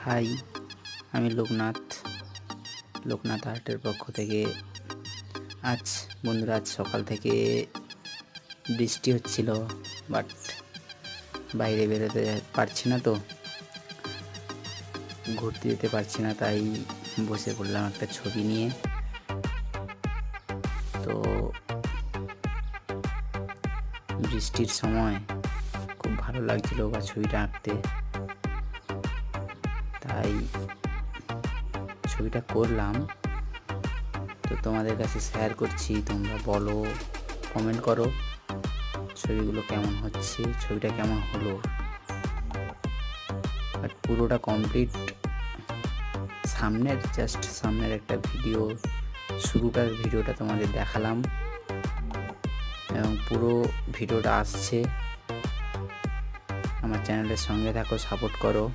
High, আমি লোকনাথ আর্টের পক্ষ থেকে। আজ সকাল থেকে বৃষ্টি হচ্ছিল, বাট বাইরে বেরোতে পারছি না, তো ঘুরতে যেতে পারছি না, তাই বসে পড়লাম একটা ছবি নিয়ে। তো বৃষ্টির সময় খুব ভালো লাগছিল বা ছবিটা আঁকতে, তাই ছবিটা করলাম। তো তোমাদের কাছে শেয়ার করছি, তোমরা বলো, কমেন্ট করো ছবিগুলো কেমন হচ্ছে, ছবিটা কেমন হলো। বাট পুরোটা কমপ্লিট, সামনের একটা ভিডিও, শুরুটার ভিডিওটা তোমাদের দেখালাম এবং পুরো ভিডিওটা আসছে। আমার চ্যানেলের সঙ্গে থাকো, সাপোর্ট করো।